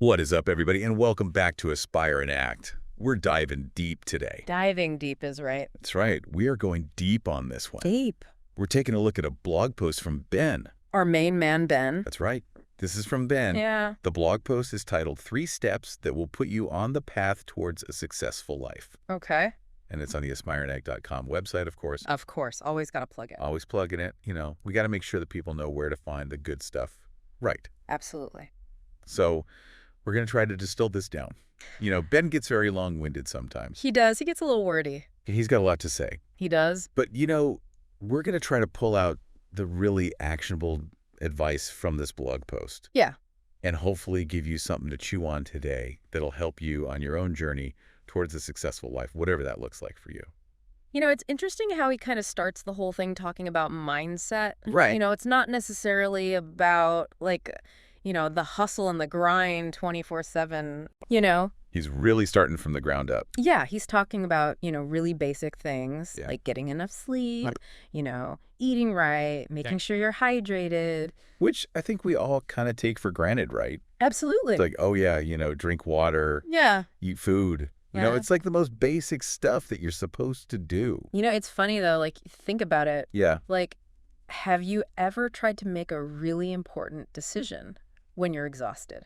What is up, everybody, and welcome back to Aspire and Act. We're diving deep today. Diving deep is right. That's right. We are going deep on this one. Deep. We're taking a look at a blog post from Ben. Our main man, Ben. That's right. This is from Ben. Yeah. The blog post is titled 3 Steps That Will Put You on the Path Towards a Successful Life. Okay. And it's on the aspireandact.com website, of course. Of course. Always got to plug it. Always plugging it. You know, we got to make sure that people know where to find the good stuff. Right. Absolutely. So we're going to try to distill this down. You know, Ben gets very long-winded sometimes. He does. He gets a little wordy. He's got a lot to say. He does. But, you know, we're going to try to pull out the really actionable advice from this blog post. Yeah. And hopefully give you something to chew on today that'll help you on your own journey towards a successful life, whatever that looks like for you. You know, it's interesting how he kind of starts the whole thing talking about mindset. Right. You know, it's not necessarily about, like, you know, the hustle and the grind 24/7, you know? He's really starting from the ground up. Yeah, he's talking about, you know, really basic things, Yeah. like getting enough sleep, Right. you know, eating right, making sure you're hydrated. Which I think we all kind of take for granted, right? Absolutely. It's like, oh, yeah, you know, drink water, Yeah. eat food. You know, Yeah. it's like the most basic stuff that you're supposed to do. You know, it's funny, though, like, think about it. Yeah. Like, have you ever tried to make a really important decision when you're exhausted?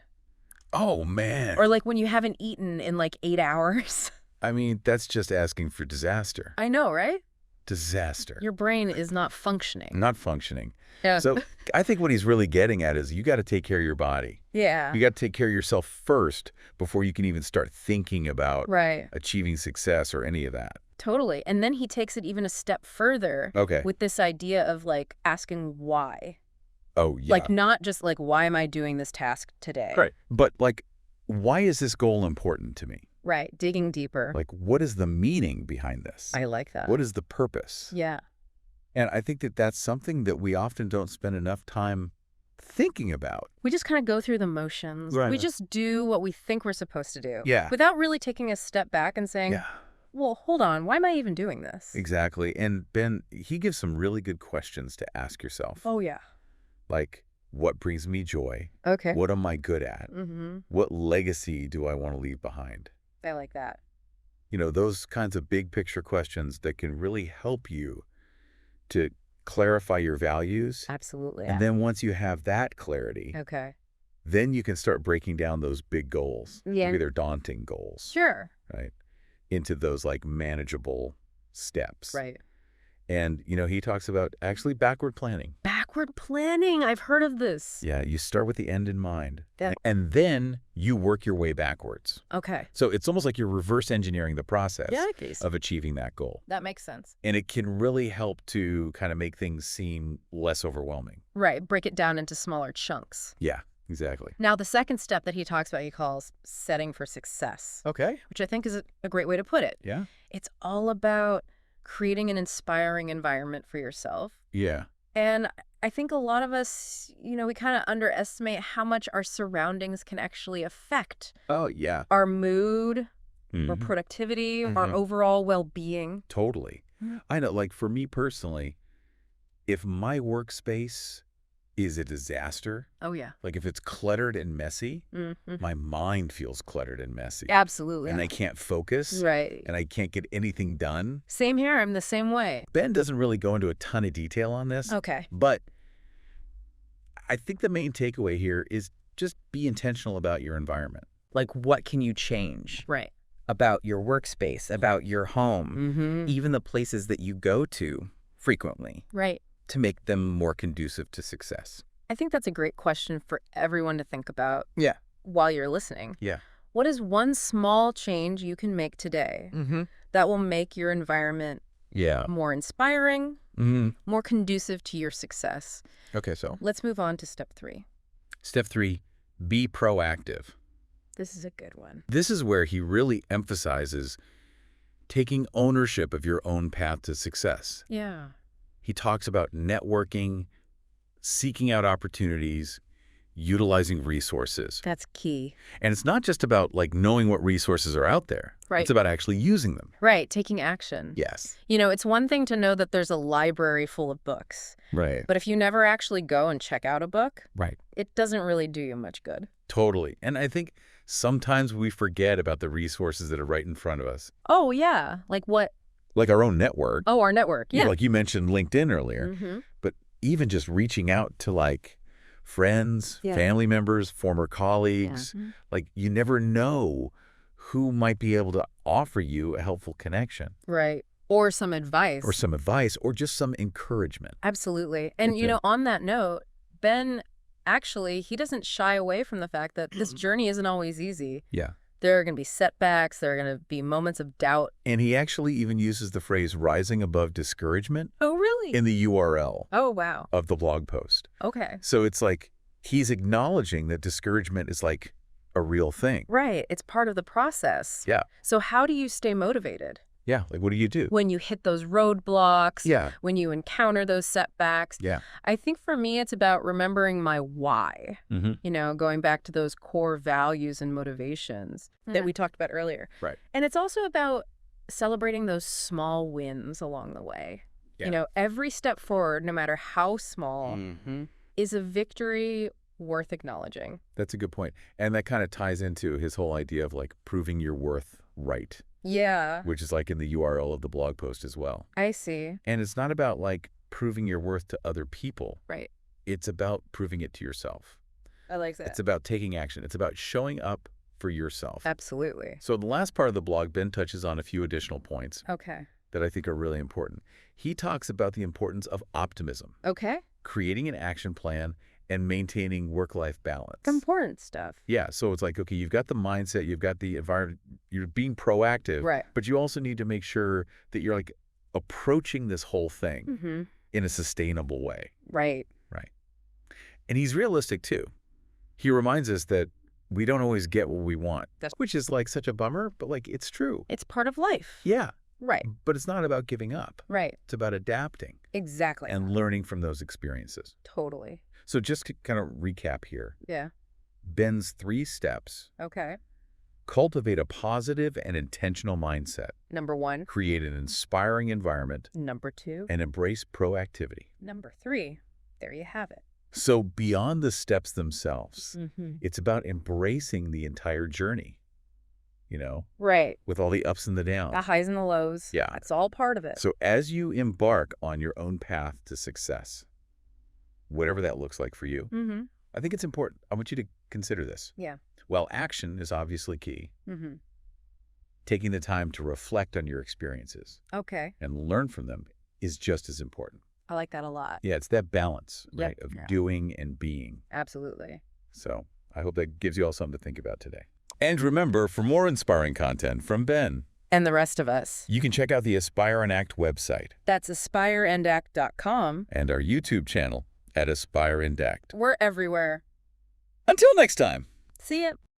Oh, man. Or, like, when you haven't eaten in, like, 8 hours? I mean, that's just asking for disaster. I know, right? Disaster. Your brain is not functioning. Not functioning. Yeah. So I think what he's really getting at is you got to take care of your body. Yeah. You got to take care of yourself first before you can even start thinking about Right. achieving success or any of that. Totally. And then he takes it even a step further Okay. with this idea of, like, asking why. Oh, yeah. Like, not just, like, why am I doing this task today? Right. But, like, why is this goal important to me? Right. Digging deeper. Like, what is the meaning behind this? I like that. What is the purpose? Yeah. And I think that that's something that we often don't spend enough time thinking about. We just kind of go through the motions. Right. We just do what we think we're supposed to do. Yeah. Without really taking a step back and saying, Yeah. well, hold on, why am I even doing this? Exactly. And Ben, he gives some really good questions to ask yourself. Oh, yeah. Like, what brings me joy? Okay. What am I good at? Mm-hmm. What legacy do I want to leave behind? I like that. You know, those kinds of big picture questions that can really help you to clarify your values. Absolutely. And then once you have that clarity, Okay. then you can start breaking down those big goals. Yeah. Maybe they're daunting goals, Sure. right? Into those like manageable steps. Right. And, you know, he talks about actually backward planning. Backward planning. I've heard of this. Yeah, you start with the end in mind. That- And then you work your way backwards. Okay. So it's almost like you're reverse engineering the process Yeah, case. of achieving that goal. That makes sense. And it can really help to kind of make things seem less overwhelming. Right. Break it down into smaller chunks. Yeah, exactly. Now, the second step that he talks about, he calls setting for success, Okay. which I think is a great way to put it. Yeah. It's all about creating an inspiring environment for yourself. Yeah. And I think a lot of us, you know, we kind of underestimate how much our surroundings can actually affect Oh, yeah. our mood, our Mhm. productivity, our Mhm. overall well-being. Totally. Mhm. I know, like for me personally, if my workspace is a disaster, Oh, yeah. like if it's cluttered and messy, Mm-hmm. my mind feels cluttered and messy. Absolutely. And I can't focus. Right. And I can't get anything done. Same here. I'm the same way. Ben doesn't really go into a ton of detail on this. Okay. But I think the main takeaway here is just be intentional about your environment. Like, what can you change Right. about your workspace, about your home, Mm-hmm. even the places that you go to frequently Right. To make them more conducive to success. I think that's a great question for everyone to think about Yeah. while you're listening. Yeah. What is one small change you can make today Mm-hmm. that will make your environment Yeah. more inspiring, Mm-hmm. more conducive to your success? Okay, so Let's move on to step 3. step 3, be proactive. This is a good one. This is where he really emphasizes taking ownership of your own path to success. Yeah. He talks about networking, seeking out opportunities, utilizing resources. That's key. And it's not just about like knowing what resources are out there. Right. It's about actually using them. Right. Taking action. Yes. You know, it's one thing to know that there's a library full of books, Right. but if you never actually go and check out a book, Right. it doesn't really do you much good. Totally. And I think sometimes we forget about the resources that are right in front of us. Oh, yeah. Like what? Like our own network. Oh, our network. You know, Yeah. like you mentioned LinkedIn earlier. Mm-hmm. But even just reaching out to like friends, Yeah. family members, former colleagues, Mhm. like you never know who might be able to offer you a helpful connection Right. Or some advice. or some advice or just some encouragement. Absolutely. And, Okay. on that note, Ben, actually, he doesn't shy away from the fact that this journey isn't always easy. Yeah. There are going to be setbacks. There are going to be moments of doubt. And he actually even uses the phrase rising above discouragement Oh, really? in the URL Oh, wow. of the blog post. Okay. So it's like he's acknowledging that discouragement is like a real thing. Right. It's part of the process. Yeah. So how do you stay motivated? Yeah. Like, what do you do? When you hit those roadblocks, Yeah. when you encounter those setbacks. Yeah. I think for me, it's about remembering my why, Mm-hmm. going back to those core values and motivations that we talked about earlier. Right. And it's also about celebrating those small wins along the way. Yeah. Every step forward, no matter how small, Mm-hmm. is a victory worth acknowledging. That's a good point. And that kind of ties into his whole idea of like proving your worth right, Yeah, which is like in the URL of the blog post as well. I see. And it's not about like proving your worth to other people. Right. It's about proving it to yourself. I like that. It's about taking action. It's about showing up for yourself. Absolutely. So the last part of the blog, Ben touches on a few additional points Okay. that I think are really important. He talks about the importance of optimism, Okay. creating an action plan, and maintaining work-life balance. Important stuff. Yeah, so it's like, okay, you've got the mindset, you've got the environment, you're being proactive, Right. but you also need to make sure that you're like approaching this whole thing Mm-hmm. in a sustainable way. Right. Right. And he's realistic too. He reminds us that we don't always get what we want, which is like such a bummer, but like it's true. It's part of life. Yeah, Right. but it's not about giving up. Right. It's about adapting Exactly. and learning from those experiences. Totally. So just to kind of recap here, Yeah. Ben's 3 steps: Okay. cultivate a positive and intentional mindset, Number 1. create an inspiring environment, Number 2. and embrace proactivity. Number 3. There you have it. So beyond the steps themselves, Mm-hmm. it's about embracing the entire journey, Right. with all the ups and the downs. The highs and the lows. Yeah. That's all part of it. So as you embark on your own path to success, whatever that looks like for you, Mm-hmm. I think it's important. I want you to consider this. Yeah. While action is obviously key, Mm-hmm. taking the time to reflect on your experiences Okay. and learn from them is just as important. I like that a lot. Yeah, it's that balance, Yep. right, of Yeah. doing and being. Absolutely. So I hope that gives you all something to think about today. And remember, for more inspiring content from Ben, And the rest of us. you can check out the Aspire and Act website That's aspireandact.com. and our YouTube channel at Aspire and Act. We're everywhere. Until next time. See ya.